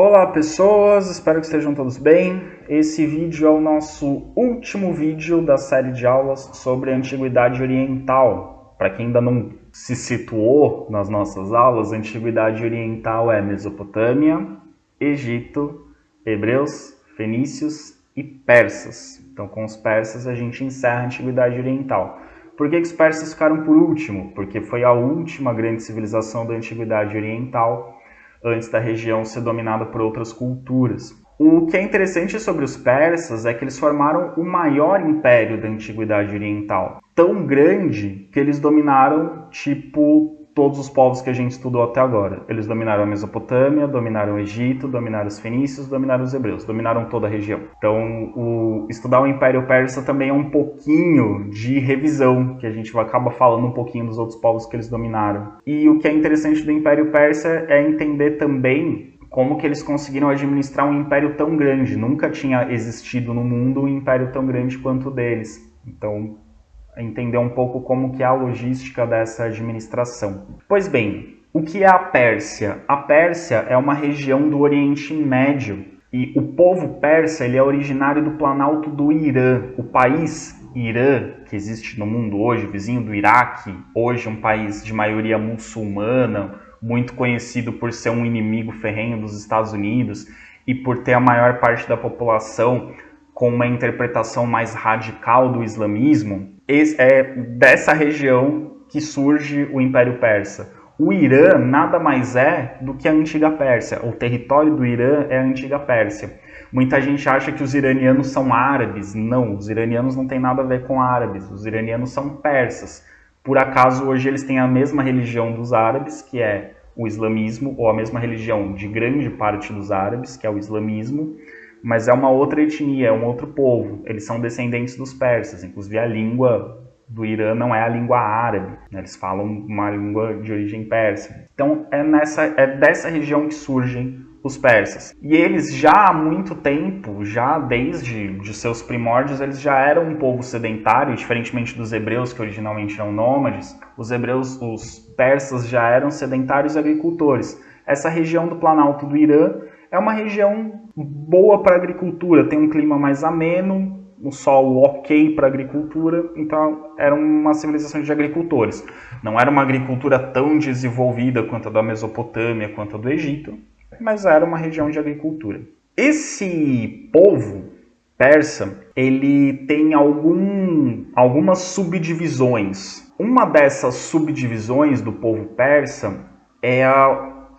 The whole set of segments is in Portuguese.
Olá pessoas, espero que estejam todos bem. Esse vídeo é o nosso último vídeo da série de aulas sobre a Antiguidade Oriental. Para quem ainda não se situou nas nossas aulas, a Antiguidade Oriental é Mesopotâmia, Egito, Hebreus, Fenícios e Persas. Então com os persas a gente encerra a Antiguidade Oriental. Por que os persas ficaram por último? Porque foi a última grande civilização da Antiguidade Oriental, antes da região ser dominada por outras culturas. O que é interessante sobre os persas é que eles formaram o maior império da Antiguidade Oriental. Tão grande que eles dominaram, todos os povos que a gente estudou até agora. Eles dominaram a Mesopotâmia, dominaram o Egito, dominaram os fenícios, dominaram os hebreus, dominaram toda a região. Então, estudar o Império Persa também é um pouquinho de revisão, que a gente acaba falando um pouquinho dos outros povos que eles dominaram. E o que é interessante do Império Persa é entender também como que eles conseguiram administrar um império tão grande. Nunca tinha existido no mundo um império tão grande quanto o deles. Então, entender um pouco como que é a logística dessa administração. Pois bem, o que é a Pérsia? A Pérsia é uma região do Oriente Médio e o povo persa ele é originário do Planalto do Irã. O país Irã, que existe no mundo hoje, vizinho do Iraque, hoje um país de maioria muçulmana, muito conhecido por ser um inimigo ferrenho dos Estados Unidos e por ter a maior parte da população com uma interpretação mais radical do islamismo. É dessa região que surge o Império Persa. O Irã nada mais é do que a antiga Pérsia. O território do Irã é a antiga Pérsia. Muita gente acha que os iranianos são árabes. Não, os iranianos não têm nada a ver com árabes. Os iranianos são persas. Por acaso, hoje eles têm a mesma religião dos árabes, que é o islamismo, ou a mesma religião de grande parte dos árabes, que é o islamismo, mas é uma outra etnia, é um outro povo. Eles são descendentes dos persas. Inclusive a língua do Irã não é a língua árabe, né? Eles falam uma língua de origem persa. Então é dessa região que surgem os persas. E eles já há muito tempo, já desde de seus primórdios, eles já eram um povo sedentário, diferentemente dos hebreus, que originalmente eram nômades. Os persas já eram sedentários agricultores. Essa região do Planalto do Irã é uma região boa para agricultura, tem um clima mais ameno, um solo ok para agricultura, então era uma civilização de agricultores. Não era uma agricultura tão desenvolvida quanto a da Mesopotâmia, quanto a do Egito, mas era uma região de agricultura. Esse povo persa, ele tem algumas subdivisões. Uma dessas subdivisões do povo persa é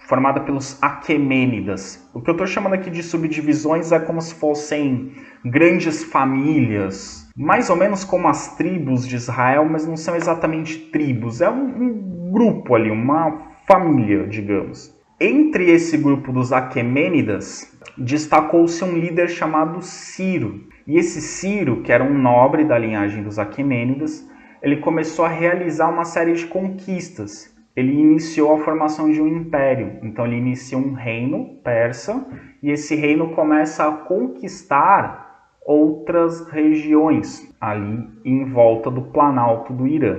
formada pelos Aquemênidas. O que eu estou chamando aqui de subdivisões é como se fossem grandes famílias, mais ou menos como as tribos de Israel, mas não são exatamente tribos, é um grupo ali, uma família, digamos. Entre esse grupo dos Aquemênidas, destacou-se um líder chamado Ciro. E esse Ciro, que era um nobre da linhagem dos Aquemênidas, ele começou a realizar uma série de conquistas. Ele iniciou a formação de um império. Então ele inicia um reino persa e esse reino começa a conquistar outras regiões ali em volta do Planalto do Irã.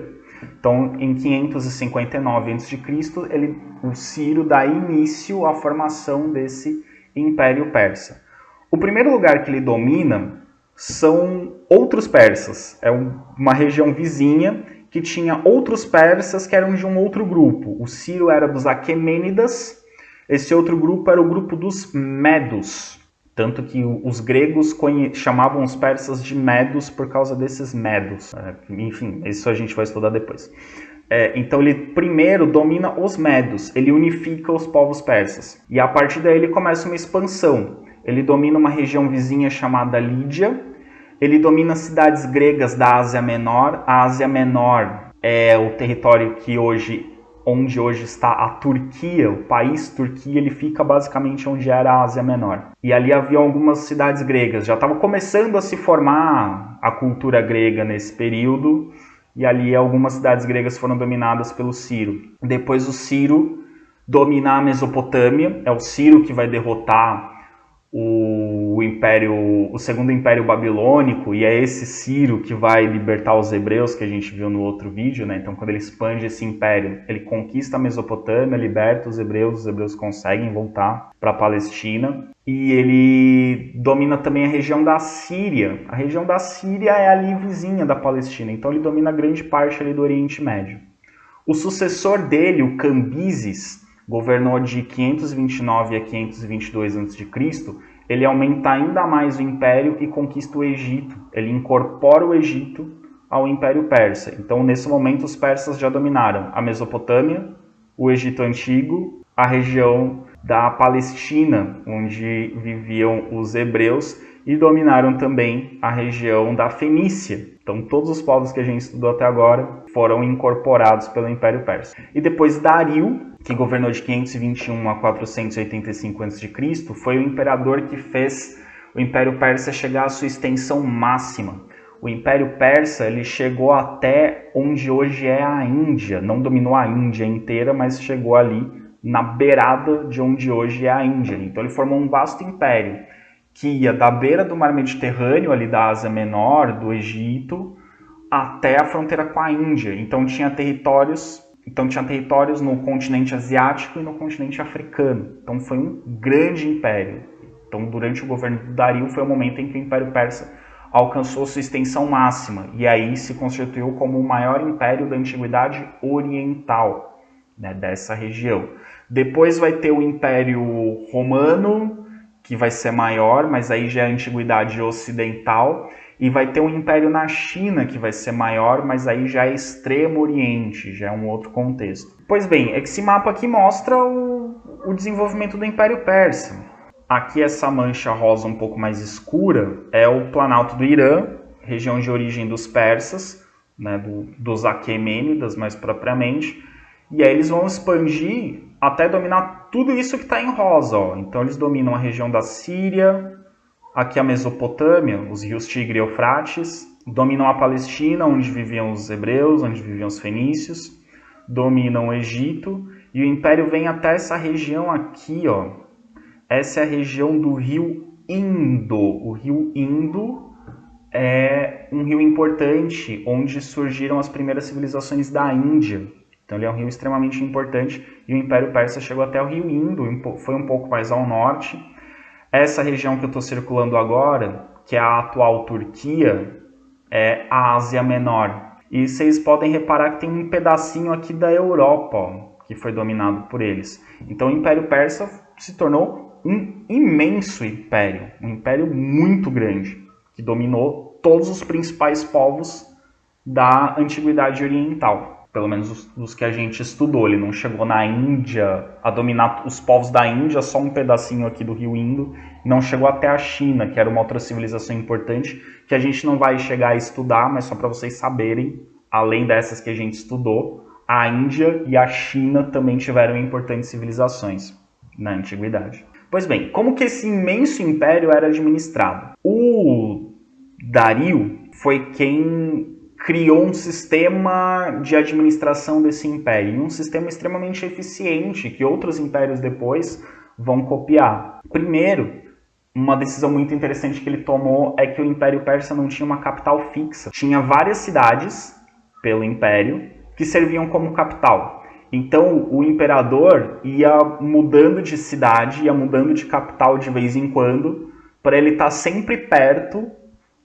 Então em 559 a.C., o Ciro dá início à formação desse império persa. O primeiro lugar que ele domina são outros persas. É uma região vizinha que tinha outros persas que eram de um outro grupo. O Ciro era dos Aquemênidas, esse outro grupo era o grupo dos Medos. Tanto que os gregos chamavam os persas de Medos por causa desses Medos. Enfim, isso a gente vai estudar depois. Então ele primeiro domina os Medos, ele unifica os povos persas. E a partir daí ele começa uma expansão. Ele domina uma região vizinha chamada Lídia. Ele domina cidades gregas da Ásia Menor. A Ásia Menor é o território onde hoje está a Turquia. O país Turquia, ele fica basicamente onde era a Ásia Menor. E ali havia algumas cidades gregas. Já estava começando a se formar a cultura grega nesse período. E ali algumas cidades gregas foram dominadas pelo Ciro. Depois o Ciro domina a Mesopotâmia. É o Ciro que vai derrotar o segundo império babilônico, e é esse Ciro que vai libertar os hebreus, que a gente viu no outro vídeo, né? Então, quando ele expande esse império, ele conquista a Mesopotâmia, liberta os hebreus conseguem voltar para a Palestina, e ele domina também a região da Síria. A região da Síria é ali vizinha da Palestina, então ele domina grande parte ali do Oriente Médio. O sucessor dele, o Cambises, governou de 529 a 522 a.C., ele aumenta ainda mais o império e conquista o Egito. Ele incorpora o Egito ao Império Persa. Então, nesse momento, os persas já dominaram a Mesopotâmia, o Egito Antigo, a região da Palestina, onde viviam os hebreus, e dominaram também a região da Fenícia. Então, todos os povos que a gente estudou até agora foram incorporados pelo Império Persa. E depois Dario, que governou de 521 a 485 a.C., foi o imperador que fez o Império Persa chegar à sua extensão máxima. O Império Persa ele chegou até onde hoje é a Índia. Não dominou a Índia inteira, mas chegou ali na beirada de onde hoje é a Índia. Então, ele formou um vasto império que ia da beira do Mar Mediterrâneo, ali da Ásia Menor, do Egito, até a fronteira com a Índia. Então tinha territórios no continente asiático e no continente africano. Então foi um grande império. Então durante o governo do Dario foi o momento em que o Império Persa alcançou sua extensão máxima e aí se constituiu como o maior império da Antiguidade Oriental, né, dessa região. Depois vai ter o Império Romano, que vai ser maior, mas aí já é a Antiguidade Ocidental, e vai ter um império na China, que vai ser maior, mas aí já é Extremo Oriente, já é um outro contexto. Pois bem, esse mapa aqui mostra o desenvolvimento do Império Persa. Aqui essa mancha rosa um pouco mais escura é o Planalto do Irã, região de origem dos persas, né, dos Aquemênidas mais propriamente, e aí eles vão expandir até dominar tudo isso que está em rosa. Ó. Então eles dominam a região da Síria, aqui a Mesopotâmia, os rios Tigre e Eufrates, dominam a Palestina, onde viviam os hebreus, onde viviam os fenícios, dominam o Egito, e o império vem até essa região aqui, ó. Essa é a região do rio Indo. O rio Indo é um rio importante, onde surgiram as primeiras civilizações da Índia. Então ele é um rio extremamente importante e o Império Persa chegou até o rio Indo, foi um pouco mais ao norte. Essa região que eu estou circulando agora, que é a atual Turquia, é a Ásia Menor. E vocês podem reparar que tem um pedacinho aqui da Europa, ó, que foi dominado por eles. Então o Império Persa se tornou um imenso império, um império muito grande, que dominou todos os principais povos da Antiguidade Oriental. Pelo menos os que a gente estudou. Ele não chegou na Índia a dominar os povos da Índia, só um pedacinho aqui do rio Indo. Não chegou até a China, que era uma outra civilização importante, que a gente não vai chegar a estudar, mas só para vocês saberem, além dessas que a gente estudou, a Índia e a China também tiveram importantes civilizações na Antiguidade. Pois bem, como que esse imenso império era administrado? O Dario foi quem criou um sistema de administração desse império, um sistema extremamente eficiente que outros impérios depois vão copiar. Primeiro, uma decisão muito interessante que ele tomou é que o Império Persa não tinha uma capital fixa. Tinha várias cidades pelo império que serviam como capital. Então o imperador ia mudando de cidade, ia mudando de capital de vez em quando, para ele estar sempre perto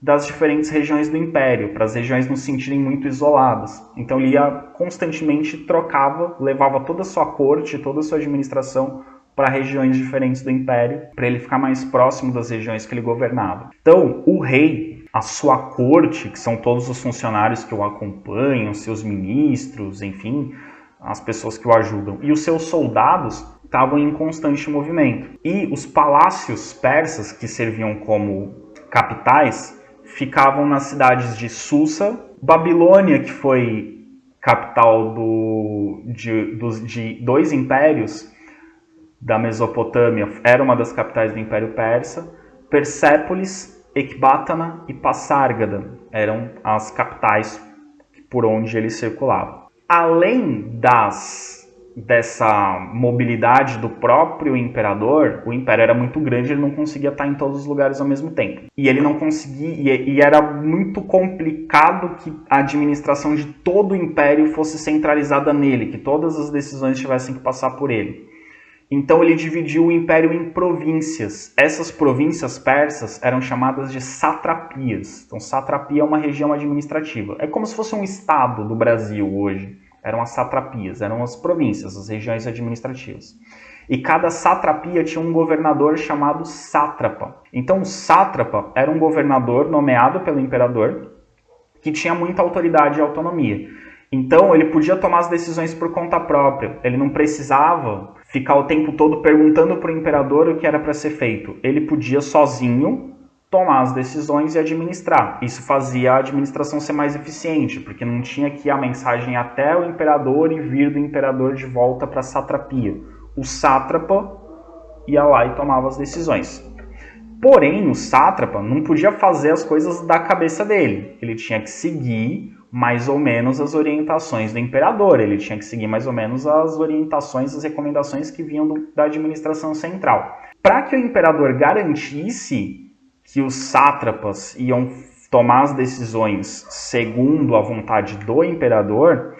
das diferentes regiões do império, para as regiões não se sentirem muito isoladas. Então ele ia constantemente, trocava, levava toda a sua corte, toda a sua administração para regiões diferentes do império, para ele ficar mais próximo das regiões que ele governava. Então o rei, a sua corte, que são todos os funcionários que o acompanham, seus ministros, enfim, as pessoas que o ajudam, e os seus soldados estavam em constante movimento. E os palácios persas, que serviam como capitais, ficavam nas cidades de Susa, Babilônia, que foi capital de dois impérios da Mesopotâmia, era uma das capitais do Império Persa, Persépolis, Ecbátana e Passárgada eram as capitais por onde ele circulava. Além dessa mobilidade do próprio imperador, o império era muito grande, ele não conseguia estar em todos os lugares ao mesmo tempo. E ele não conseguia, e era muito complicado que a administração de todo o império fosse centralizada nele, que todas as decisões tivessem que passar por ele. Então ele dividiu o império em províncias. Essas províncias persas eram chamadas de satrapias. Então satrapia é uma região administrativa. É como se fosse um estado do Brasil hoje. Eram as satrapias, eram as províncias, as regiões administrativas. E cada satrapia tinha um governador chamado sátrapa. Então o sátrapa era um governador nomeado pelo imperador que tinha muita autoridade e autonomia. Então ele podia tomar as decisões por conta própria. Ele não precisava ficar o tempo todo perguntando para o imperador o que era para ser feito. Ele podia sozinho tomar as decisões e administrar. Isso fazia a administração ser mais eficiente, porque não tinha que ir a mensagem até o imperador e vir do imperador de volta para a satrapia. O sátrapa ia lá e tomava as decisões. Porém, o sátrapa não podia fazer as coisas da cabeça dele. Ele tinha que seguir mais ou menos as orientações do imperador. Ele tinha que seguir mais ou menos as orientações, as recomendações que vinham da administração central. Para que o imperador garantisse que os sátrapas iam tomar as decisões segundo a vontade do imperador,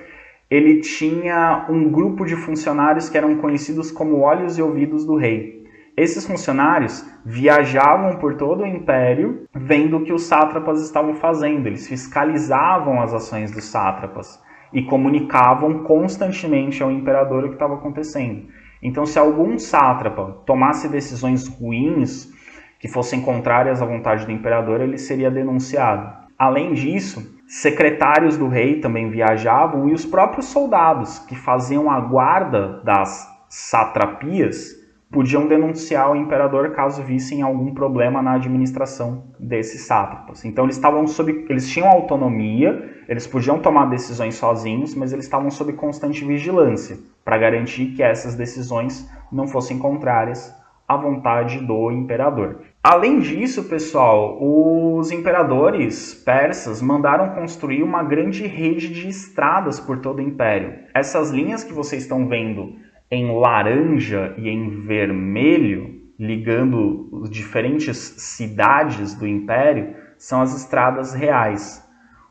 ele tinha um grupo de funcionários que eram conhecidos como olhos e ouvidos do rei. Esses funcionários viajavam por todo o império vendo o que os sátrapas estavam fazendo. Eles fiscalizavam as ações dos sátrapas e comunicavam constantemente ao imperador o que estava acontecendo. Então, se algum sátrapa tomasse decisões ruins que fossem contrárias à vontade do imperador, ele seria denunciado. Além disso, secretários do rei também viajavam e os próprios soldados que faziam a guarda das satrapias podiam denunciar o imperador caso vissem algum problema na administração desses sátrapas. Então eles tinham autonomia, eles podiam tomar decisões sozinhos, mas eles estavam sob constante vigilância para garantir que essas decisões não fossem contrárias à vontade do imperador. Além disso, pessoal, os imperadores persas mandaram construir uma grande rede de estradas por todo o império. Essas linhas que vocês estão vendo em laranja e em vermelho, ligando as diferentes cidades do império, são as estradas reais.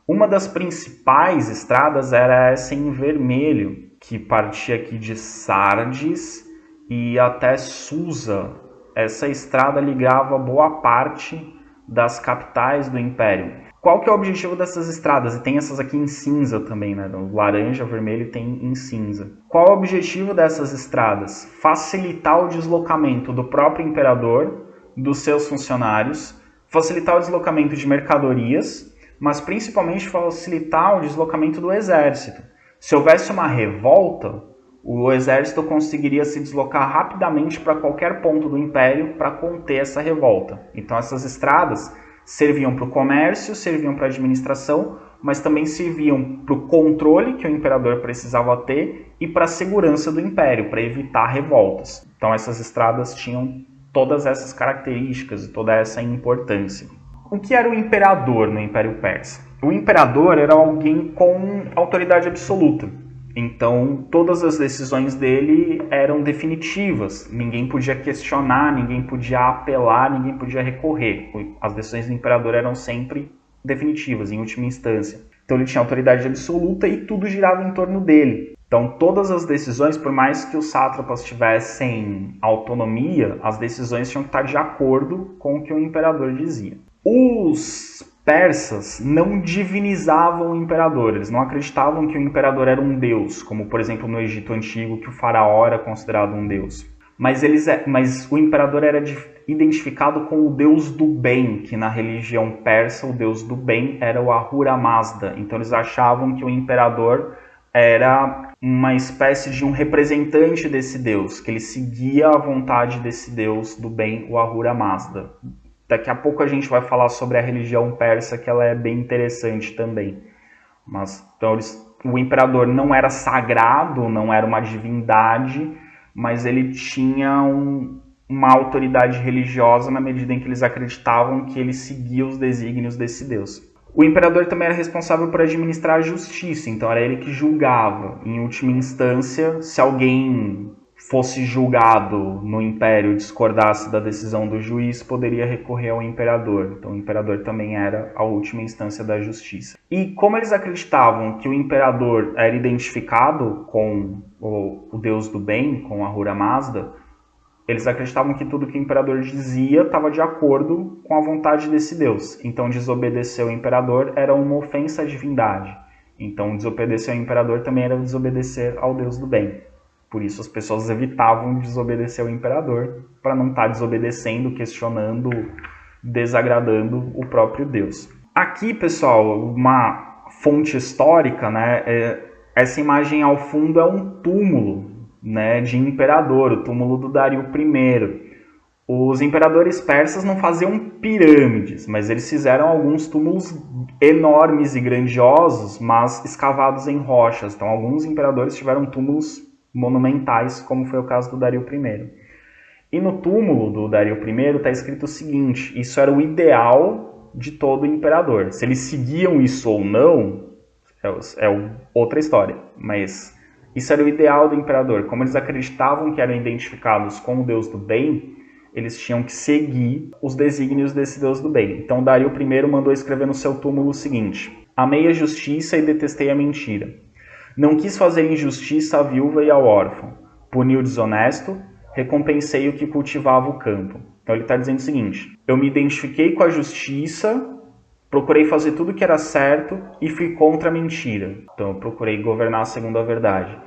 Uma das principais estradas era essa em vermelho, que partia aqui de Sardes e até Susa. Essa estrada ligava boa parte das capitais do império. Qual que é o objetivo dessas estradas? E tem essas aqui em cinza também, né? Laranja, vermelho tem em cinza. Qual é o objetivo dessas estradas? Facilitar o deslocamento do próprio imperador, dos seus funcionários, facilitar o deslocamento de mercadorias, mas principalmente facilitar o deslocamento do exército. Se houvesse uma revolta, o exército conseguiria se deslocar rapidamente para qualquer ponto do império para conter essa revolta. Então essas estradas serviam para o comércio, serviam para a administração, mas também serviam para o controle que o imperador precisava ter e para a segurança do império, para evitar revoltas. Então essas estradas tinham todas essas características e toda essa importância. O que era o imperador no Império Persa? O imperador era alguém com autoridade absoluta. Então, todas as decisões dele eram definitivas. Ninguém podia questionar, ninguém podia apelar, ninguém podia recorrer. As decisões do imperador eram sempre definitivas, em última instância. Então, ele tinha autoridade absoluta e tudo girava em torno dele. Então, todas as decisões, por mais que os sátrapas tivessem autonomia, as decisões tinham que estar de acordo com o que o imperador dizia. Os persas não divinizavam o imperador, eles não acreditavam que o imperador era um deus, como por exemplo no Egito Antigo, que o faraó era considerado um deus. Mas o imperador era identificado com o deus do bem, que na religião persa o deus do bem era o Ahura Mazda. Então eles achavam que o imperador era uma espécie de um representante desse deus, que ele seguia a vontade desse deus do bem, o Ahura Mazda. Daqui a pouco a gente vai falar sobre a religião persa, que ela é bem interessante também. Mas, então, o imperador não era sagrado, não era uma divindade, mas ele tinha uma autoridade religiosa na medida em que eles acreditavam que ele seguia os desígnios desse Deus. O imperador também era responsável por administrar a justiça, então era ele que julgava. Em última instância, se alguém fosse julgado no império e discordasse da decisão do juiz, poderia recorrer ao imperador. Então o imperador também era a última instância da justiça. E como eles acreditavam que o imperador era identificado com o deus do bem, com Ahura Mazda, eles acreditavam que tudo que o imperador dizia estava de acordo com a vontade desse deus. Então desobedecer ao imperador era uma ofensa à divindade. Então desobedecer ao imperador também era desobedecer ao deus do bem. Por isso as pessoas evitavam desobedecer ao imperador, para não estar desobedecendo, questionando, desagradando o próprio Deus. Aqui, pessoal, uma fonte histórica, né? Essa imagem ao fundo é um túmulo, né, de imperador, o túmulo do Dario I. Os imperadores persas não faziam pirâmides, mas eles fizeram alguns túmulos enormes e grandiosos, mas escavados em rochas. Então alguns imperadores tiveram túmulos monumentais, como foi o caso do Dario I. E no túmulo do Dario I está escrito o seguinte: isso era o ideal de todo imperador. Se eles seguiam isso ou não, é outra história, mas isso era o ideal do imperador. Como eles acreditavam que eram identificados com o Deus do bem, eles tinham que seguir os desígnios desse Deus do bem. Então Dario I mandou escrever no seu túmulo o seguinte: amei a justiça e detestei a mentira. Não quis fazer injustiça à viúva e ao órfão. Puni o desonesto, recompensei o que cultivava o campo. Então ele está dizendo o seguinte: eu me identifiquei com a justiça, procurei fazer tudo o que era certo e fui contra a mentira. Então eu procurei governar segundo a verdade.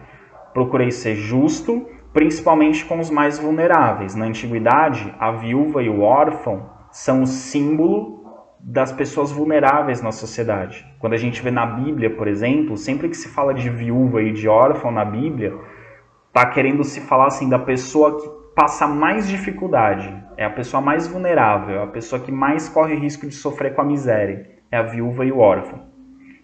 Procurei ser justo, principalmente com os mais vulneráveis. Na antiguidade, a viúva e o órfão são o símbolo das pessoas vulneráveis na sociedade. Quando a gente vê na Bíblia, por exemplo, sempre que se fala de viúva e de órfão na Bíblia, está querendo se falar assim da pessoa que passa mais dificuldade, é a pessoa mais vulnerável, é a pessoa que mais corre risco de sofrer com a miséria, é a viúva e o órfão.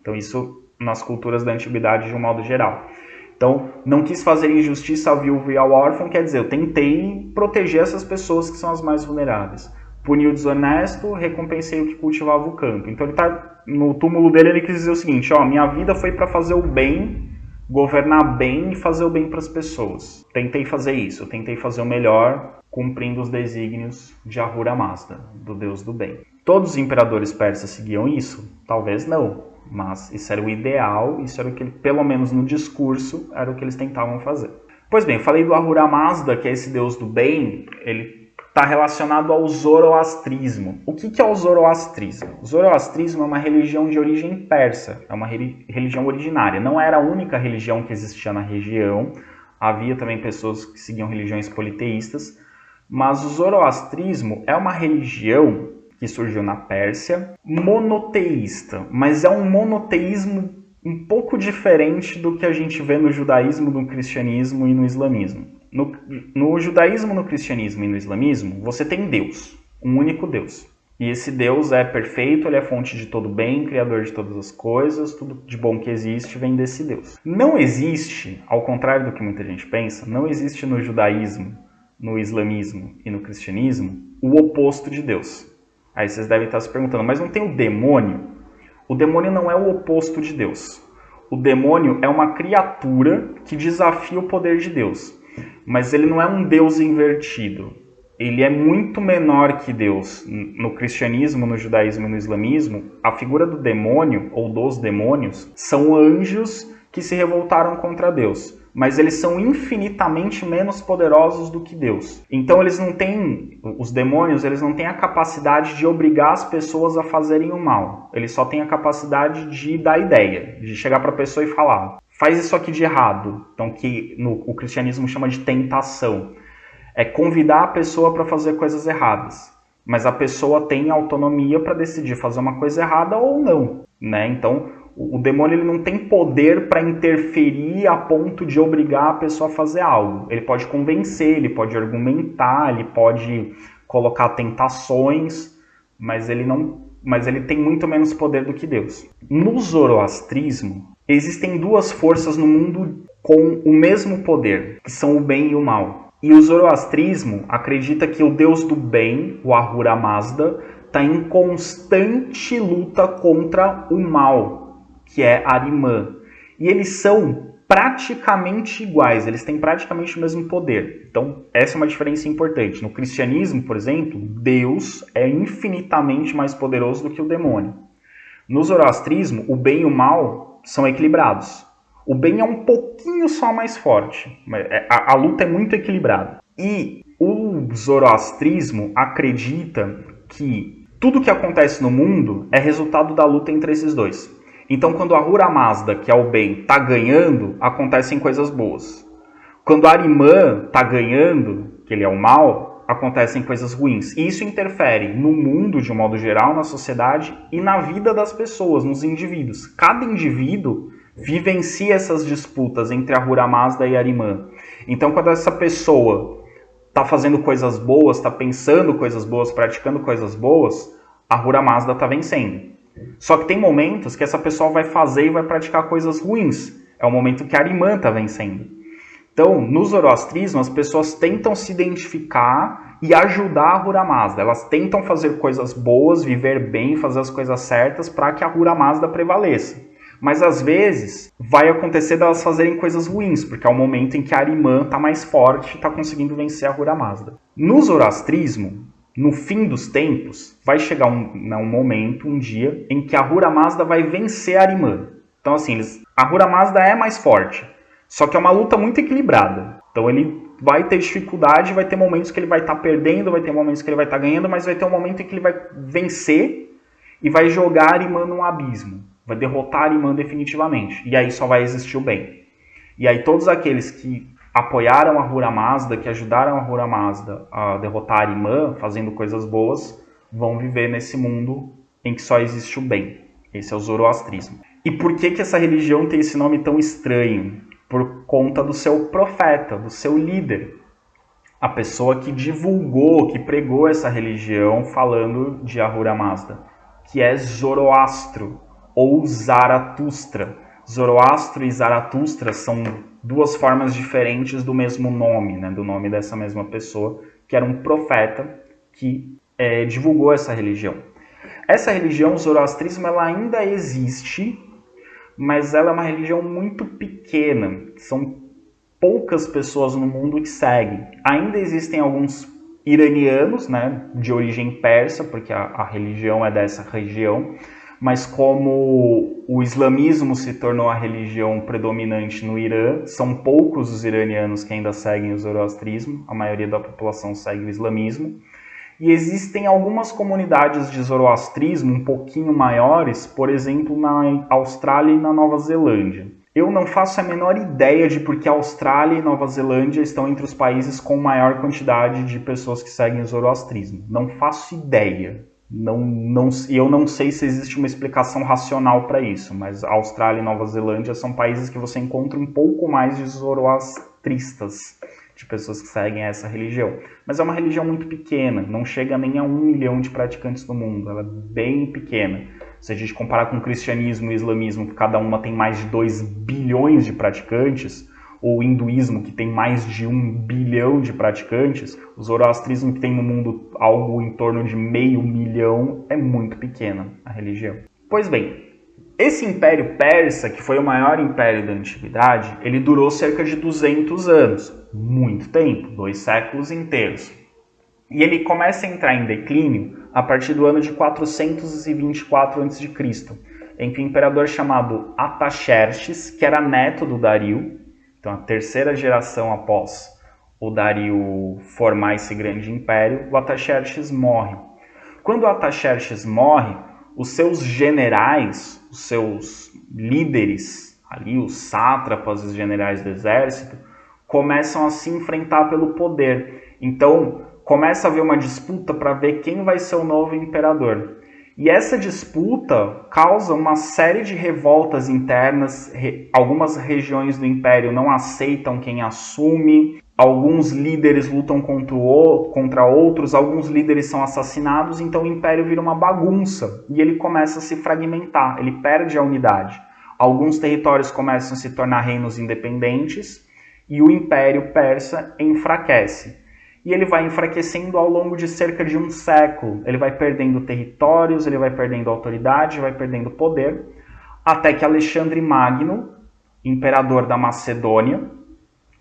Então isso nas culturas da antiguidade de um modo geral. Então, não quis fazer injustiça à viúva e ao órfão, quer dizer, eu tentei proteger essas pessoas que são as mais vulneráveis. Puni o desonesto, recompensei o que cultivava o campo. Então, ele tá no túmulo dele, ele quis dizer o seguinte: ó, minha vida foi para fazer o bem, governar bem e fazer o bem para as pessoas. Tentei fazer isso, eu tentei fazer o melhor, cumprindo os desígnios de Ahura Mazda, do Deus do bem. Todos os imperadores persas seguiam isso? Talvez não, mas isso era o ideal, isso era o que, pelo menos no discurso, era o que eles tentavam fazer. Pois bem, eu falei do Ahura Mazda, que é esse Deus do bem, ele está relacionado ao zoroastrismo. O que é o zoroastrismo? O zoroastrismo é uma religião de origem persa, é uma religião originária. Não era a única religião que existia na região, havia também pessoas que seguiam religiões politeístas, mas o zoroastrismo é uma religião que surgiu na Pérsia, monoteísta, mas é um monoteísmo um pouco diferente do que a gente vê no judaísmo, no cristianismo e no islamismo. No judaísmo, no cristianismo e no islamismo, você tem Deus, um único Deus. E esse Deus é perfeito, ele é fonte de todo bem, criador de todas as coisas, tudo de bom que existe vem desse Deus. Não existe, ao contrário do que muita gente pensa, não existe no judaísmo, no islamismo e no cristianismo o oposto de Deus. Aí vocês devem estar se perguntando, mas não tem o demônio? O demônio não é o oposto de Deus. O demônio é uma criatura que desafia o poder de Deus. Mas ele não é um Deus invertido. Ele é muito menor que Deus. No cristianismo, no judaísmo e no islamismo, a figura do demônio, ou dos demônios, são anjos que se revoltaram contra Deus. Mas eles são infinitamente menos poderosos do que Deus. Então eles não têm, os demônios, eles não têm a capacidade de obrigar as pessoas a fazerem o mal. Eles só têm a capacidade de dar ideia, de chegar para a pessoa e falar: faz isso aqui de errado. Então, que o cristianismo chama de tentação. É convidar a pessoa para fazer coisas erradas. Mas a pessoa tem autonomia para decidir fazer uma coisa errada ou não, né? Então, o demônio ele não tem poder para interferir a ponto de obrigar a pessoa a fazer algo. Ele pode convencer, ele pode argumentar, ele pode colocar tentações, mas ele tem muito menos poder do que Deus. No zoroastrismo, existem duas forças no mundo com o mesmo poder, que são o bem e o mal. E o zoroastrismo acredita que o deus do bem, o Ahura Mazda, está em constante luta contra o mal, que é Ahriman. E eles são praticamente iguais, eles têm praticamente o mesmo poder. Então, essa é uma diferença importante. No cristianismo, por exemplo, Deus é infinitamente mais poderoso do que o demônio. No zoroastrismo, o bem e o mal são equilibrados. O bem é um pouquinho só mais forte. A luta é muito equilibrada. E o zoroastrismo acredita que tudo que acontece no mundo é resultado da luta entre esses dois. Então, quando Ahura Mazda, que é o bem, está ganhando, acontecem coisas boas. Quando Ahriman está ganhando, que ele é o mal, acontecem coisas ruins. E isso interfere no mundo, de um modo geral, na sociedade e na vida das pessoas, nos indivíduos. Cada indivíduo vivencia essas disputas entre Ahura Mazda e Ahriman. Então, quando essa pessoa está fazendo coisas boas, está pensando coisas boas, praticando coisas boas, Ahura Mazda está vencendo. Só que tem momentos que essa pessoa vai fazer e vai praticar coisas ruins. É o momento que Ahriman está vencendo. Então, no zoroastrismo, as pessoas tentam se identificar e ajudar Ahura Mazda. Elas tentam fazer coisas boas, viver bem, fazer as coisas certas para que Ahura Mazda prevaleça. Mas às vezes vai acontecer delas fazerem coisas ruins, porque é o momento em que Ahriman está mais forte e está conseguindo vencer Ahura Mazda. No zoroastrismo, no fim dos tempos, vai chegar um momento, um dia, em que Ahura Mazda vai vencer Ahriman. Então assim, Ahura Mazda é mais forte, só que é uma luta muito equilibrada. Então ele vai ter dificuldade, vai ter momentos que ele vai estar perdendo, vai ter momentos que ele vai estar ganhando, mas vai ter um momento em que ele vai vencer e vai jogar Ahriman num abismo. Vai derrotar Ahriman definitivamente. E aí só vai existir o bem. E aí todos aqueles que apoiaram Ahura Mazda, que ajudaram Ahura Mazda a derrotar Ahriman, fazendo coisas boas, vão viver nesse mundo em que só existe o bem. Esse é o zoroastrismo. E por que essa religião tem esse nome tão estranho? Por conta do seu profeta, do seu líder. A pessoa que divulgou, que pregou essa religião falando de Ahura Mazda, que é Zoroastro ou Zaratustra. Zoroastro e Zaratustra são duas formas diferentes do mesmo nome, né, do nome dessa mesma pessoa, que era um profeta que divulgou essa religião. Essa religião, o zoroastrismo, ela ainda existe, mas ela é uma religião muito pequena. São poucas pessoas no mundo que seguem. Ainda existem alguns iranianos, né, de origem persa, porque a religião é dessa região, mas como o islamismo se tornou a religião predominante no Irã, são poucos os iranianos que ainda seguem o zoroastrismo, a maioria da população segue o islamismo. E existem algumas comunidades de zoroastrismo um pouquinho maiores, por exemplo, na Austrália e na Nova Zelândia. Eu não faço a menor ideia de por que a Austrália e Nova Zelândia estão entre os países com maior quantidade de pessoas que seguem o zoroastrismo. Não faço ideia. Eu não sei se existe uma explicação racional para isso, mas a Austrália e Nova Zelândia são países que você encontra um pouco mais de zoroastristas, de pessoas que seguem essa religião. Mas é uma religião muito pequena, não chega nem a 1 milhão de praticantes no mundo, ela é bem pequena. Se a gente comparar com o cristianismo e o islamismo, que cada uma tem mais de 2 bilhões de praticantes, ou o hinduísmo, que tem mais de 1 bilhão de praticantes, o zoroastrismo, que tem no mundo algo em torno de 500 mil, é muito pequena a religião. Pois bem, esse Império Persa, que foi o maior império da antiguidade, ele durou cerca de 200 anos, muito tempo, 2 séculos inteiros. E ele começa a entrar em declínio a partir do ano de 424 a.C., em que um imperador chamado Artaxerxes, que era neto do Dario, então a terceira geração após o Dario formar esse grande império, o Artaxerxes morre. Quando o Artaxerxes morre, os seus generais, os seus líderes, ali os sátrapas, os generais do exército, começam a se enfrentar pelo poder. Então, começa a haver uma disputa para ver quem vai ser o novo imperador. E essa disputa causa uma série de revoltas internas, algumas regiões do império não aceitam quem assume, alguns líderes lutam contra outros, alguns líderes são assassinados, então o império vira uma bagunça e ele começa a se fragmentar, ele perde a unidade. Alguns territórios começam a se tornar reinos independentes e o Império Persa enfraquece. E ele vai enfraquecendo ao longo de cerca de um século. Ele vai perdendo territórios, ele vai perdendo autoridade, vai perdendo poder, até que Alexandre Magno, imperador da Macedônia,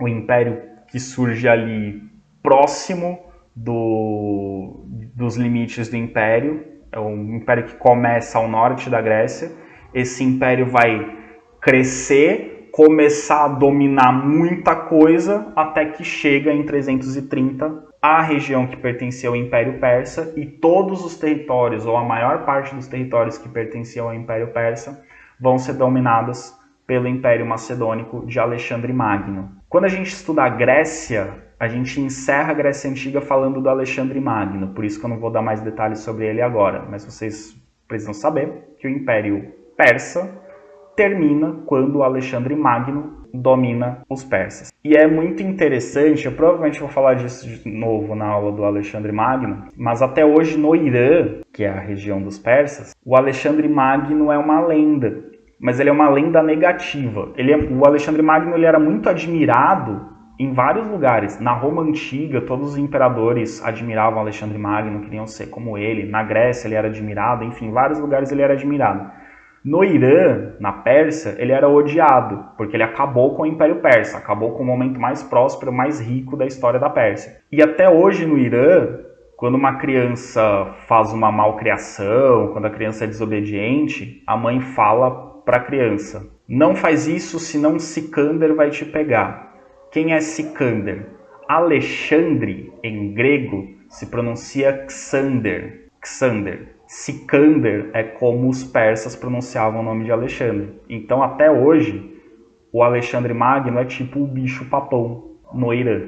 o império que surge ali próximo dos limites do império, é um império que começa ao norte da Grécia. Esse império vai crescer, começar a dominar muita coisa, até que chega em 330 a região que pertencia ao Império Persa, e todos os territórios, ou a maior parte dos territórios que pertenciam ao Império Persa, vão ser dominados pelo Império Macedônico de Alexandre Magno. Quando a gente estuda a Grécia, a gente encerra a Grécia Antiga falando do Alexandre Magno, por isso que eu não vou dar mais detalhes sobre ele agora, mas vocês precisam saber que o Império Persa termina quando Alexandre Magno domina os persas. E é muito interessante, eu provavelmente vou falar disso de novo na aula do Alexandre Magno, mas até hoje no Irã, que é a região dos persas, o Alexandre Magno é uma lenda, mas ele é uma lenda negativa. O Alexandre Magno ele era muito admirado em vários lugares. Na Roma Antiga, todos os imperadores admiravam Alexandre Magno, queriam ser como ele. Na Grécia ele era admirado, enfim, em vários lugares ele era admirado. No Irã, na Pérsia, ele era odiado, porque ele acabou com o Império Persa, acabou com o momento mais próspero, mais rico da história da Pérsia. E até hoje no Irã, quando uma criança faz uma malcriação, quando a criança é desobediente, a mãe fala para a criança: não faz isso, senão Sikander vai te pegar. Quem é Sikander? Alexandre, em grego, se pronuncia Xander. Sikander é como os persas pronunciavam o nome de Alexandre. Então, até hoje, o Alexandre Magno é tipo o bicho-papão no Irã,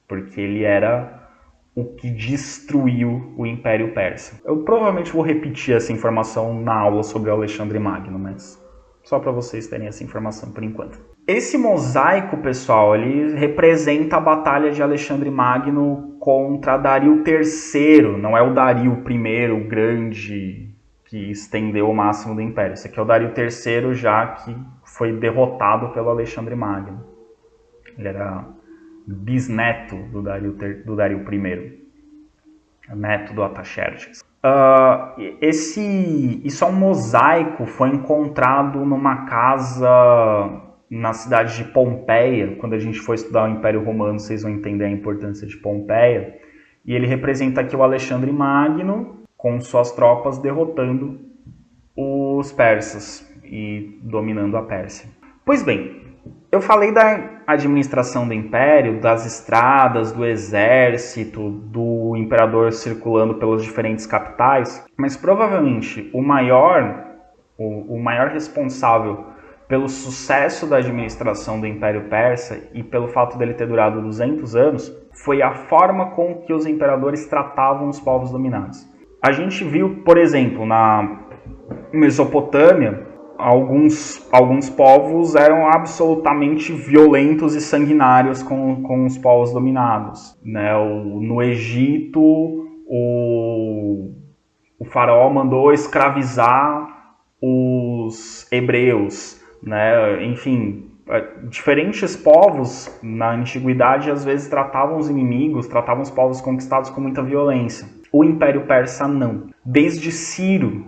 porque ele era o que destruiu o Império Persa. Eu provavelmente vou repetir essa informação na aula sobre o Alexandre Magno, mas só para vocês terem essa informação por enquanto. Esse mosaico, pessoal, ele representa a batalha de Alexandre Magno contra Dario III. Não é o Dario I, o grande, que estendeu o máximo do império. Esse aqui é o Dario III, já que foi derrotado pelo Alexandre Magno. Ele era bisneto do Dario I, neto do Ataxerxes. Isso é um mosaico, foi encontrado numa casa na cidade de Pompeia. Quando a gente for estudar o Império Romano, vocês vão entender a importância de Pompeia. E ele representa aqui o Alexandre Magno com suas tropas derrotando os persas e dominando a Pérsia. Pois bem, eu falei da administração do império, das estradas, do exército, do imperador circulando pelas diferentes capitais, mas provavelmente o maior responsável pelo sucesso da administração do Império Persa e pelo fato dele ter durado 200 anos foi a forma com que os imperadores tratavam os povos dominados. A gente viu, por exemplo, na Mesopotâmia, alguns povos eram absolutamente violentos e sanguinários com os povos dominados. Né? No Egito, o faraó mandou escravizar os hebreus. Né? Enfim, diferentes povos na antiguidade às vezes tratavam os inimigos, tratavam os povos conquistados com muita violência. O Império Persa não. Desde Ciro,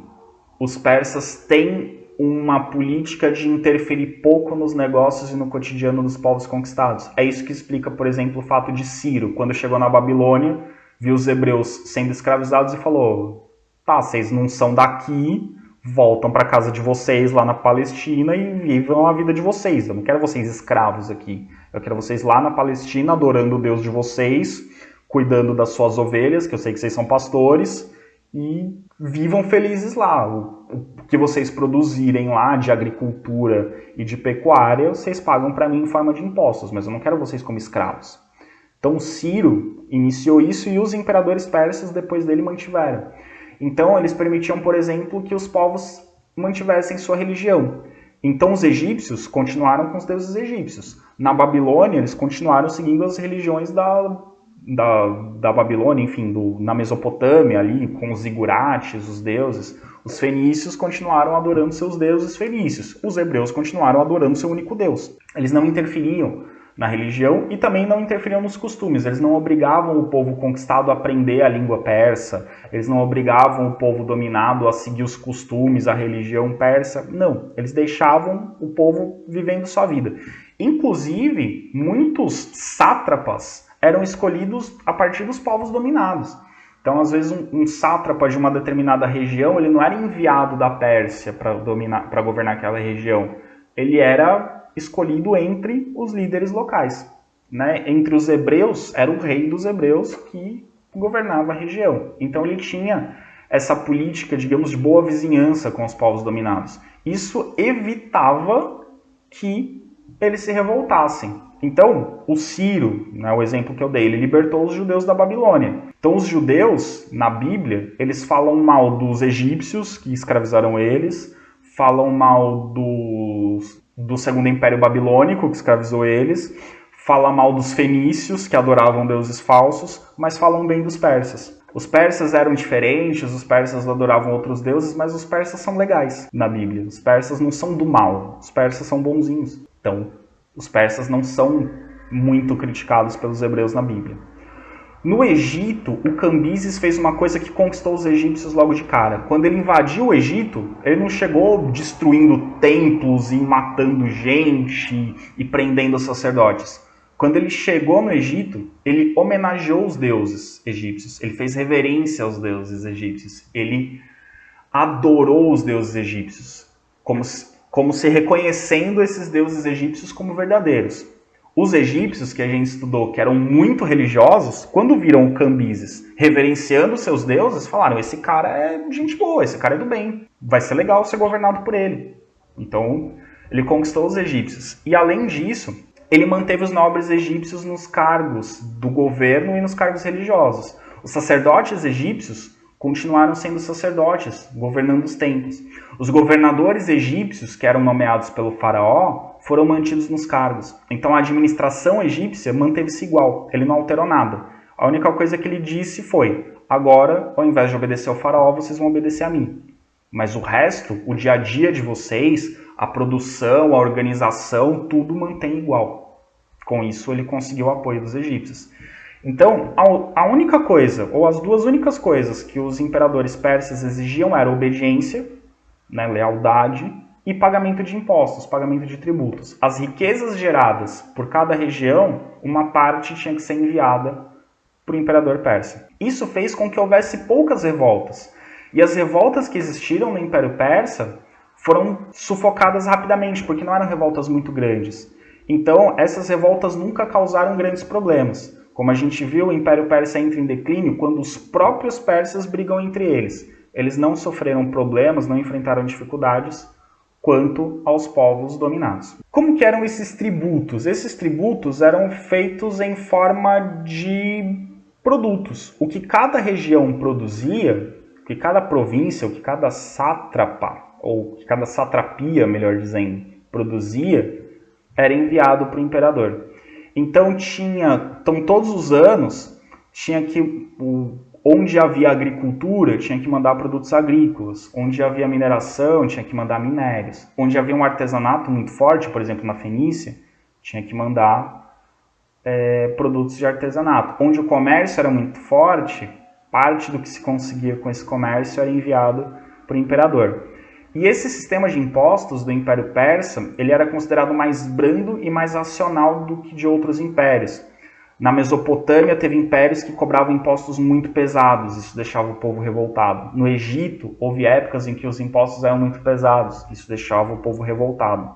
os persas têm uma política de interferir pouco nos negócios e no cotidiano dos povos conquistados. É isso que explica, por exemplo, o fato de Ciro, quando chegou na Babilônia, viu os hebreus sendo escravizados e falou: tá, vocês não são daqui, voltam para casa de vocês lá na Palestina e vivam a vida de vocês. Eu não quero vocês escravos aqui. Eu quero vocês lá na Palestina, adorando o Deus de vocês, cuidando das suas ovelhas, que eu sei que vocês são pastores, e vivam felizes lá. O que vocês produzirem lá de agricultura e de pecuária, vocês pagam para mim em forma de impostos, mas eu não quero vocês como escravos. Então Ciro iniciou isso e os imperadores persas depois dele mantiveram. Então eles permitiam, por exemplo, que os povos mantivessem sua religião. Então os egípcios continuaram com os deuses egípcios. Na Babilônia eles continuaram seguindo as religiões da Babilônia, enfim, na Mesopotâmia ali, com os zigurates, os deuses. Os fenícios continuaram adorando seus deuses fenícios. Os hebreus continuaram adorando seu único Deus. Eles não interferiam na religião e também não interferiam nos costumes. Eles não obrigavam o povo conquistado a aprender a língua persa, eles não obrigavam o povo dominado a seguir os costumes, a religião persa. Não, eles deixavam o povo vivendo sua vida. Inclusive, muitos sátrapas eram escolhidos a partir dos povos dominados. Então, às vezes, um sátrapa de uma determinada região, ele não era enviado da Pérsia para governar aquela região. Ele era escolhido entre os líderes locais. Né? Entre os hebreus, era o rei dos hebreus que governava a região. Então, ele tinha essa política, digamos, de boa vizinhança com os povos dominados. Isso evitava que eles se revoltassem. Então, o Ciro, né, o exemplo que eu dei, ele libertou os judeus da Babilônia. Então, os judeus, na Bíblia, eles falam mal dos egípcios, que escravizaram eles, falam mal do Segundo Império Babilônico, que escravizou eles, falam mal dos fenícios, que adoravam deuses falsos, mas falam bem dos persas. Os persas eram diferentes, os persas adoravam outros deuses, mas os persas são legais na Bíblia. Os persas não são do mal, os persas são bonzinhos. Então, os persas não são muito criticados pelos hebreus na Bíblia. No Egito, o Cambises fez uma coisa que conquistou os egípcios logo de cara. Quando ele invadiu o Egito, ele não chegou destruindo templos e matando gente e prendendo sacerdotes. Quando ele chegou no Egito, ele homenageou os deuses egípcios. Ele fez reverência aos deuses egípcios. Ele adorou os deuses egípcios, como se reconhecendo esses deuses egípcios como verdadeiros. Os egípcios, que a gente estudou, que eram muito religiosos, quando viram o Cambises reverenciando seus deuses, falaram, esse cara é gente boa, esse cara é do bem, vai ser legal ser governado por ele. Então, ele conquistou os egípcios. E além disso, ele manteve os nobres egípcios nos cargos do governo e nos cargos religiosos. Os sacerdotes egípcios continuaram sendo sacerdotes, governando os templos. Os governadores egípcios, que eram nomeados pelo faraó, foram mantidos nos cargos. Então a administração egípcia manteve-se igual, ele não alterou nada. A única coisa que ele disse foi, agora, ao invés de obedecer ao faraó, vocês vão obedecer a mim. Mas o resto, o dia a dia de vocês, a produção, a organização, tudo mantém igual. Com isso ele conseguiu o apoio dos egípcios. Então, a única coisa, ou as duas únicas coisas que os imperadores persas exigiam era obediência, né, lealdade, e pagamento de impostos, pagamento de tributos. As riquezas geradas por cada região, uma parte tinha que ser enviada para o imperador persa. Isso fez com que houvesse poucas revoltas. E as revoltas que existiram no Império Persa foram sufocadas rapidamente, porque não eram revoltas muito grandes. Então, essas revoltas nunca causaram grandes problemas. Como a gente viu, o Império Persa entra em declínio quando os próprios persas brigam entre eles. Eles não sofreram problemas, não enfrentaram dificuldades quanto aos povos dominados. Como que eram esses tributos? Esses tributos eram feitos em forma de produtos. O que cada região produzia, o que cada província, o que cada sátrapa, ou que cada satrapia, melhor dizendo, produzia, era enviado para o imperador. Então todos os anos, onde havia agricultura, tinha que mandar produtos agrícolas. Onde havia mineração, tinha que mandar minérios. Onde havia um artesanato muito forte, por exemplo, na Fenícia, tinha que mandar produtos de artesanato. Onde o comércio era muito forte, parte do que se conseguia com esse comércio era enviado para o imperador. E esse sistema de impostos do Império Persa, ele era considerado mais brando e mais racional do que de outros impérios. Na Mesopotâmia teve impérios que cobravam impostos muito pesados, isso deixava o povo revoltado. No Egito, houve épocas em que os impostos eram muito pesados, isso deixava o povo revoltado.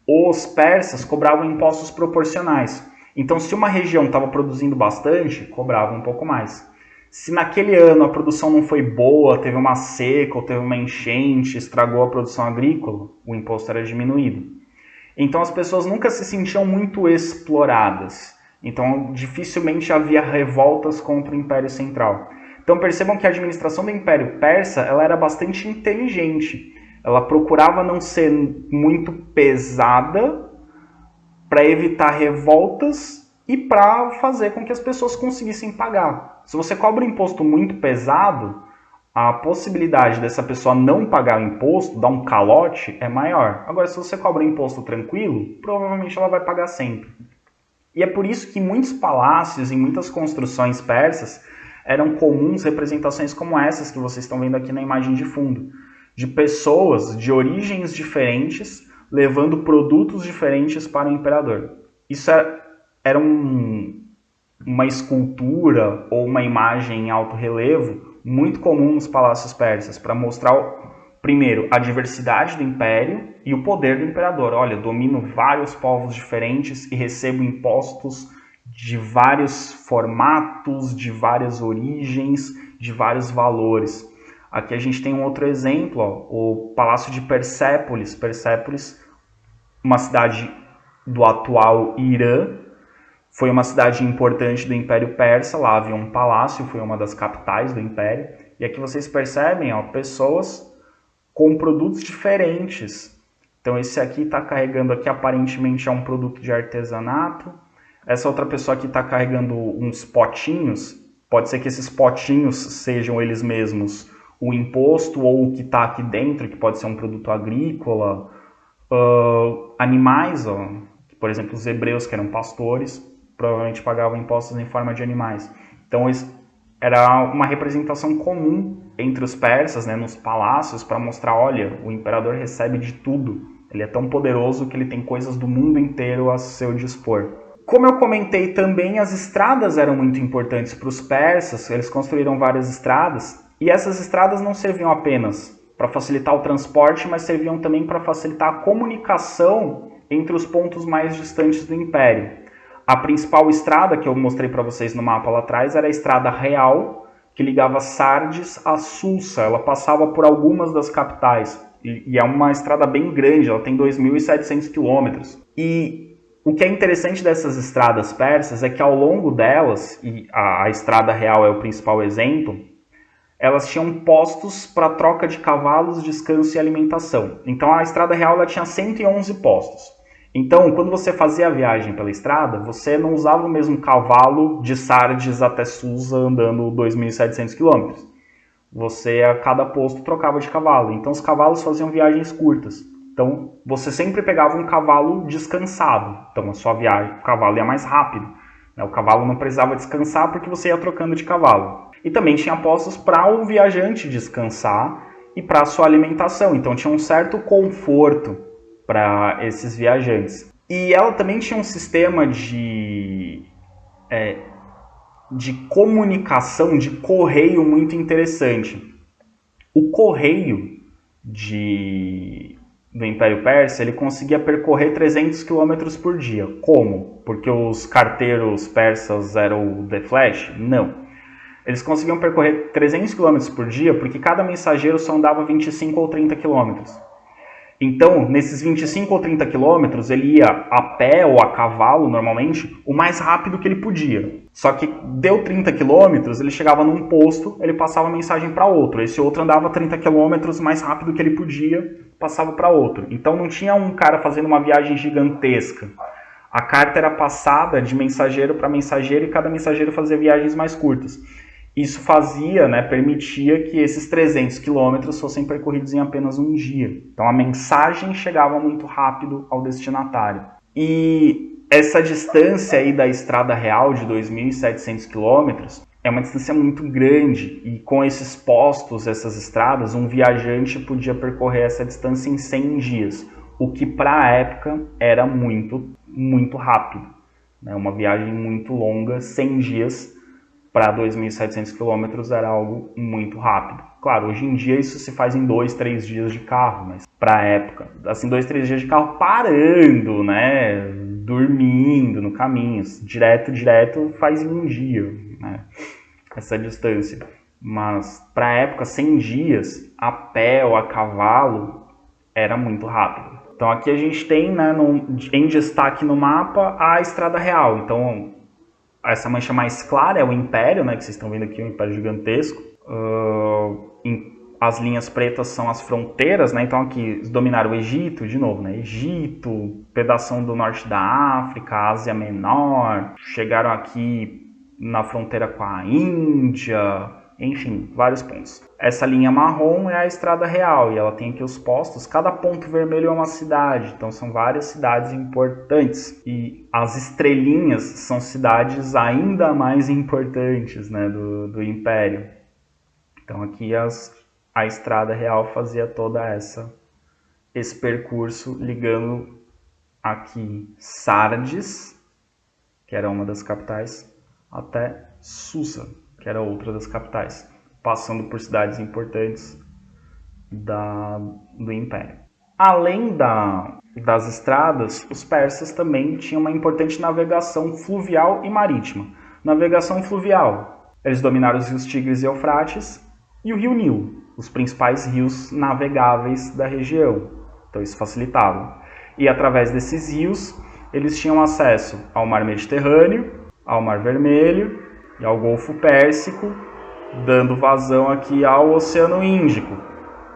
Os persas cobravam impostos proporcionais. Então, se uma região estava produzindo bastante, cobrava um pouco mais. Se naquele ano a produção não foi boa, teve uma seca ou teve uma enchente, estragou a produção agrícola, o imposto era diminuído. Então as pessoas nunca se sentiam muito exploradas. Então dificilmente havia revoltas contra o Império Central. Então percebam que a administração do Império Persa ela era bastante inteligente. Ela procurava não ser muito pesada para evitar revoltas e para fazer com que as pessoas conseguissem pagar. Se você cobra um imposto muito pesado, a possibilidade dessa pessoa não pagar o imposto, dar um calote, é maior. Agora, se você cobra um imposto tranquilo, provavelmente ela vai pagar sempre. E é por isso que muitos palácios e muitas construções persas eram comuns representações como essas que vocês estão vendo aqui na imagem de fundo, de pessoas de origens diferentes levando produtos diferentes para o imperador. Isso era uma escultura ou uma imagem em alto relevo muito comum nos palácios persas, para mostrar, primeiro, a diversidade do império e o poder do imperador. Olha, domino vários povos diferentes e recebo impostos de vários formatos, de várias origens, de vários valores. Aqui a gente tem um outro exemplo, ó, o Palácio de Persépolis. Persépolis, uma cidade do atual Irã, foi uma cidade importante do Império Persa, lá havia um palácio, foi uma das capitais do Império. E aqui vocês percebem, ó, pessoas com produtos diferentes. Então esse aqui está carregando aqui, aparentemente é um produto de artesanato. Essa outra pessoa aqui está carregando uns potinhos. Pode ser que esses potinhos sejam eles mesmos o imposto ou o que está aqui dentro, que pode ser um produto agrícola. Animais, ó, por exemplo, os hebreus que eram pastores, provavelmente pagavam impostos em forma de animais. Então era uma representação comum entre os persas, né, nos palácios, para mostrar, olha, o imperador recebe de tudo. Ele é tão poderoso que ele tem coisas do mundo inteiro a seu dispor. Como eu comentei também, as estradas eram muito importantes para os persas, eles construíram várias estradas, e essas estradas não serviam apenas para facilitar o transporte, mas serviam também para facilitar a comunicação entre os pontos mais distantes do império. A principal estrada que eu mostrei para vocês no mapa lá atrás era a Estrada Real, que ligava Sardes a Susa. Ela passava por algumas das capitais, e é uma estrada bem grande, ela tem 2.700 quilômetros. E o que é interessante dessas estradas persas é que ao longo delas, e a Estrada Real é o principal exemplo, elas tinham postos para troca de cavalos, descanso e alimentação. Então a Estrada Real ela tinha 111 postos. Então, quando você fazia a viagem pela estrada, você não usava o mesmo cavalo de Sardes até Susa andando 2.700 km. Você, a cada posto, trocava de cavalo. Então, os cavalos faziam viagens curtas. Então, você sempre pegava um cavalo descansado. Então, a sua viagem, o cavalo ia mais rápido. O cavalo não precisava descansar porque você ia trocando de cavalo. E também tinha postos para o viajante descansar e para a sua alimentação. Então, tinha um certo conforto para esses viajantes. E ela também tinha um sistema de comunicação, de correio muito interessante. O correio do Império Persa, ele conseguia percorrer 300 km por dia. Como? Porque os carteiros persas eram o The Flash? Não. Eles conseguiam percorrer 300 km por dia porque cada mensageiro só andava 25 ou 30 km. Então, nesses 25 ou 30 quilômetros, ele ia a pé ou a cavalo, normalmente, o mais rápido que ele podia. Só que deu 30 quilômetros, ele chegava num posto, ele passava a mensagem para outro. Esse outro andava 30 quilômetros mais rápido que ele podia, passava para outro. Então não tinha um cara fazendo uma viagem gigantesca. A carta era passada de mensageiro para mensageiro e cada mensageiro fazia viagens mais curtas. Isso fazia, permitia que esses 300 quilômetros fossem percorridos em apenas um dia. Então a mensagem chegava muito rápido ao destinatário. E essa distância aí da Estrada Real de 2.700 quilômetros é uma distância muito grande. E com esses postos, essas estradas, um viajante podia percorrer essa distância em 100 dias. O que para a época era muito, muito rápido. Uma viagem muito longa, 100 dias para 2.700 km era algo muito rápido. Claro, hoje em dia isso se faz em 2, 3 dias de carro, mas para a época, assim, 2, 3 dias de carro parando, dormindo no caminho, direto faz em um dia, essa distância. Mas para a época, 100 dias, a pé ou a cavalo, era muito rápido. Então aqui a gente tem, em destaque no mapa, a Estrada Real. Então essa mancha mais clara é o Império, que vocês estão vendo aqui, um Império gigantesco. As linhas pretas são as fronteiras, então aqui eles dominaram o Egito, de novo, Egito, pedação do norte da África, Ásia Menor, chegaram aqui na fronteira com a Índia, enfim, vários pontos. Essa linha marrom é a estrada real e ela tem aqui os postos. Cada ponto vermelho é uma cidade, então são várias cidades importantes. E as estrelinhas são cidades ainda mais importantes, né, do Império. Então aqui a estrada real fazia toda esse percurso ligando aqui Sardes, que era uma das capitais, até Susa, que era outra das capitais, passando por cidades importantes do Império. Além das estradas, os persas também tinham uma importante navegação fluvial e marítima. Navegação fluvial, eles dominaram os rios Tigres e Eufrates e o rio Nilo, os principais rios navegáveis da região. Então isso facilitava. E através desses rios, eles tinham acesso ao Mar Mediterrâneo, ao Mar Vermelho e ao Golfo Pérsico, dando vazão aqui ao Oceano Índico,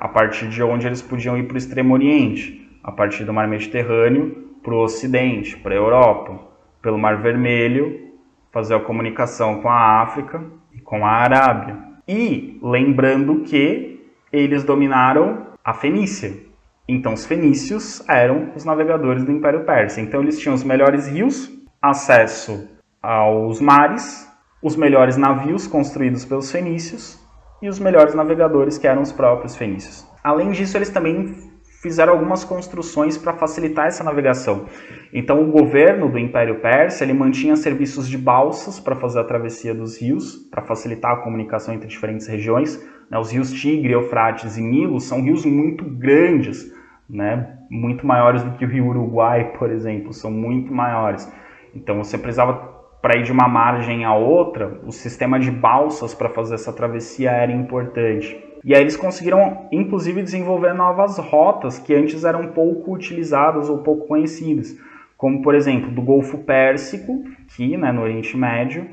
a partir de onde eles podiam ir para o Extremo Oriente, a partir do Mar Mediterrâneo para o Ocidente, para a Europa, pelo Mar Vermelho, fazer a comunicação com a África e com a Arábia. E lembrando que eles dominaram a Fenícia. Então os fenícios eram os navegadores do Império Persa. Então eles tinham os melhores rios, acesso aos mares, os melhores navios construídos pelos fenícios e os melhores navegadores, que eram os próprios fenícios. Além disso, eles também fizeram algumas construções para facilitar essa navegação. Então, o governo do Império Persa ele mantinha serviços de balsas para fazer a travessia dos rios, para facilitar a comunicação entre diferentes regiões. Os rios Tigre, Eufrates e Nilo são rios muito grandes, né? Muito maiores do que o rio Uruguai, por exemplo, são muito maiores. Então, você precisava, para ir de uma margem a outra, o sistema de balsas para fazer essa travessia era importante. E aí eles conseguiram, inclusive, desenvolver novas rotas que antes eram pouco utilizadas ou pouco conhecidas. Como, por exemplo, do Golfo Pérsico, aqui, né, no Oriente Médio,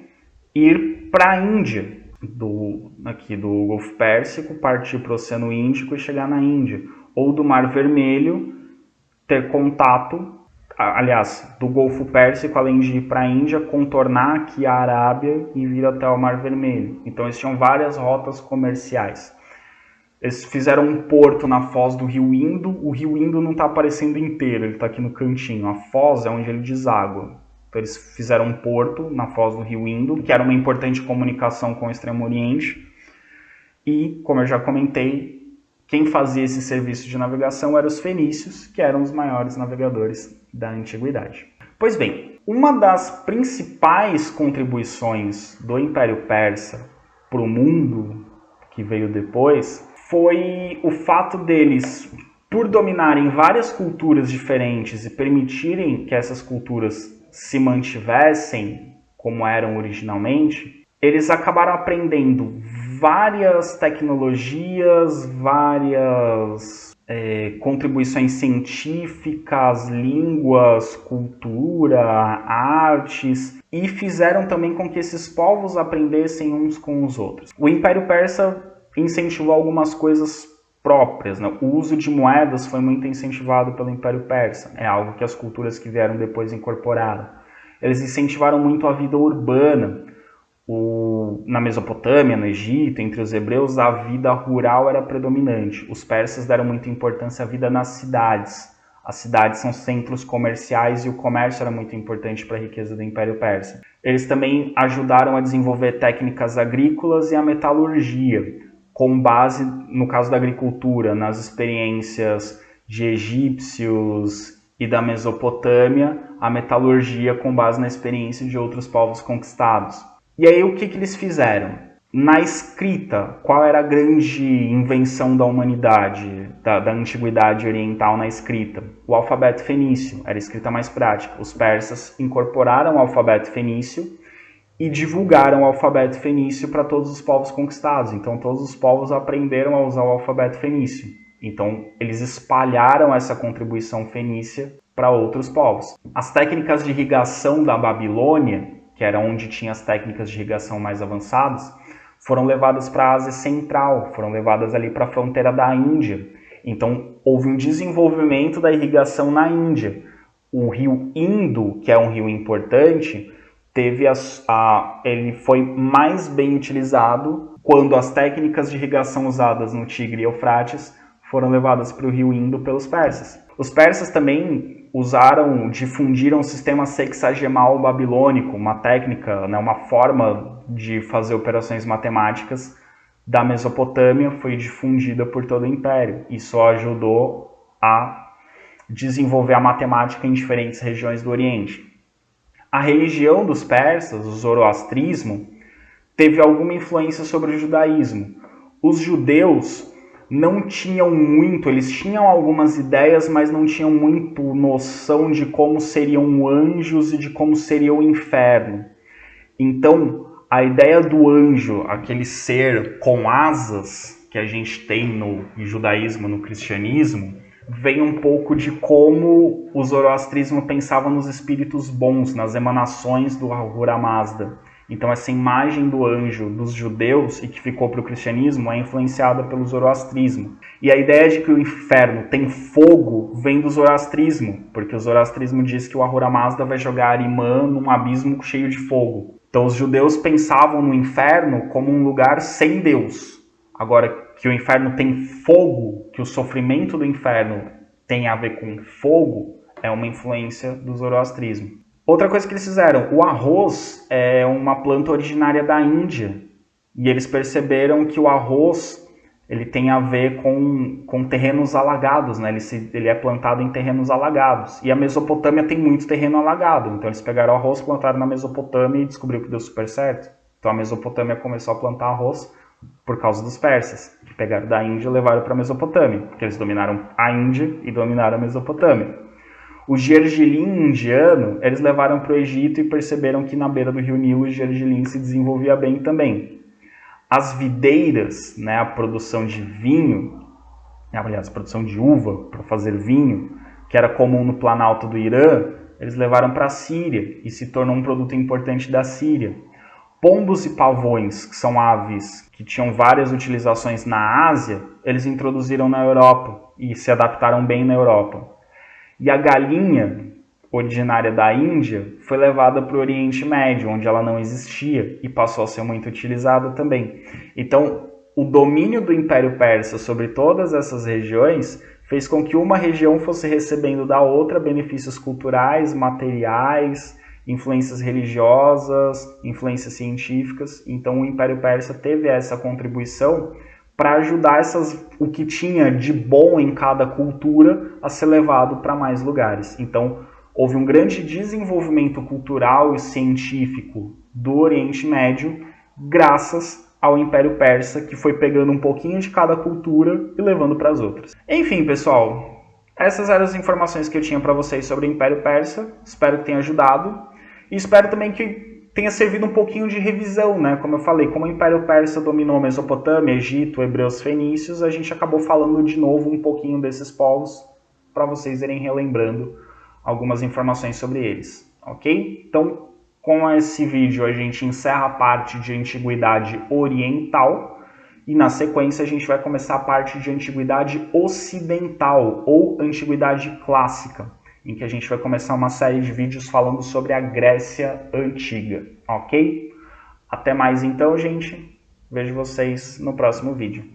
ir para a Índia. Aqui do Golfo Pérsico, partir para o Oceano Índico e chegar na Índia. Ou do Mar Vermelho, ter contato, aliás, do Golfo Pérsico, além de ir para a Índia, contornar aqui a Arábia e vir até o Mar Vermelho. Então eles tinham várias rotas comerciais. Eles fizeram um porto na foz do Rio Indo. O Rio Indo não está aparecendo inteiro, ele está aqui no cantinho. A foz é onde ele deságua. Então eles fizeram um porto na foz do Rio Indo, que era uma importante comunicação com o Extremo Oriente. E, como eu já comentei, quem fazia esse serviço de navegação eram os fenícios, que eram os maiores navegadores da antiguidade. Pois bem, uma das principais contribuições do Império Persa para o mundo que veio depois foi o fato deles, por dominarem várias culturas diferentes e permitirem que essas culturas se mantivessem como eram originalmente, eles acabaram aprendendo várias tecnologias, várias contribuições científicas, línguas, cultura, artes, e fizeram também com que esses povos aprendessem uns com os outros. O Império Persa incentivou algumas coisas próprias, né? O uso de moedas foi muito incentivado pelo Império Persa, é algo que as culturas que vieram depois incorporaram. Eles incentivaram muito a vida urbana. Na Mesopotâmia, no Egito, entre os hebreus, a vida rural era predominante. Os persas deram muita importância à vida nas cidades. As cidades são centros comerciais e o comércio era muito importante para a riqueza do Império Persa. Eles também ajudaram a desenvolver técnicas agrícolas e a metalurgia, com base, no caso da agricultura, nas experiências de egípcios e da Mesopotâmia, a metalurgia com base na experiência de outros povos conquistados. E aí o que eles fizeram? Na escrita, qual era a grande invenção da humanidade, da antiguidade oriental na escrita? O alfabeto fenício, era a escrita mais prática. Os persas incorporaram o alfabeto fenício e divulgaram o alfabeto fenício para todos os povos conquistados. Então todos os povos aprenderam a usar o alfabeto fenício. Então eles espalharam essa contribuição fenícia para outros povos. As técnicas de irrigação da Babilônia, que era onde tinha as técnicas de irrigação mais avançadas, foram levadas para a Ásia Central, foram levadas ali para a fronteira da Índia. Então, houve um desenvolvimento da irrigação na Índia. O rio Indo, que é um rio importante, ele foi mais bem utilizado quando as técnicas de irrigação usadas no Tigre e Eufrates foram levadas para o rio Indo pelos persas. Os persas também difundiram o sistema sexagemal babilônico, uma técnica, uma forma de fazer operações matemáticas da Mesopotâmia, foi difundida por todo o Império. Isso ajudou a desenvolver a matemática em diferentes regiões do Oriente. A religião dos persas, o zoroastrismo, teve alguma influência sobre o judaísmo. Os judeus não tinham muito, eles tinham algumas ideias, mas não tinham muito noção de como seriam anjos e de como seria o inferno. Então, a ideia do anjo, aquele ser com asas que a gente tem no judaísmo, no cristianismo, vem um pouco de como o zoroastrismo pensava nos espíritos bons, nas emanações do Ahura Mazda. Então essa imagem do anjo dos judeus e que ficou para o cristianismo é influenciada pelo zoroastrismo. E a ideia de que o inferno tem fogo vem do zoroastrismo, porque o zoroastrismo diz que o Ahura Mazda vai jogar Arimã num abismo cheio de fogo. Então os judeus pensavam no inferno como um lugar sem Deus. Agora, que o inferno tem fogo, que o sofrimento do inferno tem a ver com fogo, é uma influência do zoroastrismo. Outra coisa que eles fizeram, o arroz é uma planta originária da Índia, e eles perceberam que o arroz ele tem a ver com terrenos alagados, né? Ele é plantado em terrenos alagados, e a Mesopotâmia tem muito terreno alagado, então eles pegaram o arroz, plantaram na Mesopotâmia e descobriu que deu super certo. Então a Mesopotâmia começou a plantar arroz por causa dos persas, que pegaram da Índia e levaram para a Mesopotâmia, porque eles dominaram a Índia e dominaram a Mesopotâmia. O gergelim indiano, eles levaram para o Egito e perceberam que na beira do rio Nilo o gergelim se desenvolvia bem também. As videiras, a produção de vinho, aliás, a produção de uva para fazer vinho, que era comum no Planalto do Irã, eles levaram para a Síria e se tornou um produto importante da Síria. Pombos e pavões, que são aves que tinham várias utilizações na Ásia, eles introduziram na Europa e se adaptaram bem na Europa. E a galinha, originária da Índia, foi levada para o Oriente Médio, onde ela não existia e passou a ser muito utilizada também. Então, o domínio do Império Persa sobre todas essas regiões fez com que uma região fosse recebendo da outra benefícios culturais, materiais, influências religiosas, influências científicas. Então, o Império Persa teve essa contribuição para ajudar o que tinha de bom em cada cultura a ser levado para mais lugares. Então, houve um grande desenvolvimento cultural e científico do Oriente Médio graças ao Império Persa, que foi pegando um pouquinho de cada cultura e levando para as outras. Enfim, pessoal, essas eram as informações que eu tinha para vocês sobre o Império Persa. Espero que tenha ajudado e espero também que tenha servido um pouquinho de revisão, Como eu falei, como o Império Persa dominou Mesopotâmia, Egito, hebreus, fenícios, a gente acabou falando de novo um pouquinho desses povos para vocês irem relembrando algumas informações sobre eles, ok? Então, com esse vídeo a gente encerra a parte de Antiguidade Oriental e na sequência a gente vai começar a parte de Antiguidade Ocidental ou Antiguidade Clássica, em que a gente vai começar uma série de vídeos falando sobre a Grécia Antiga, ok? Até mais então, gente. Vejo vocês no próximo vídeo.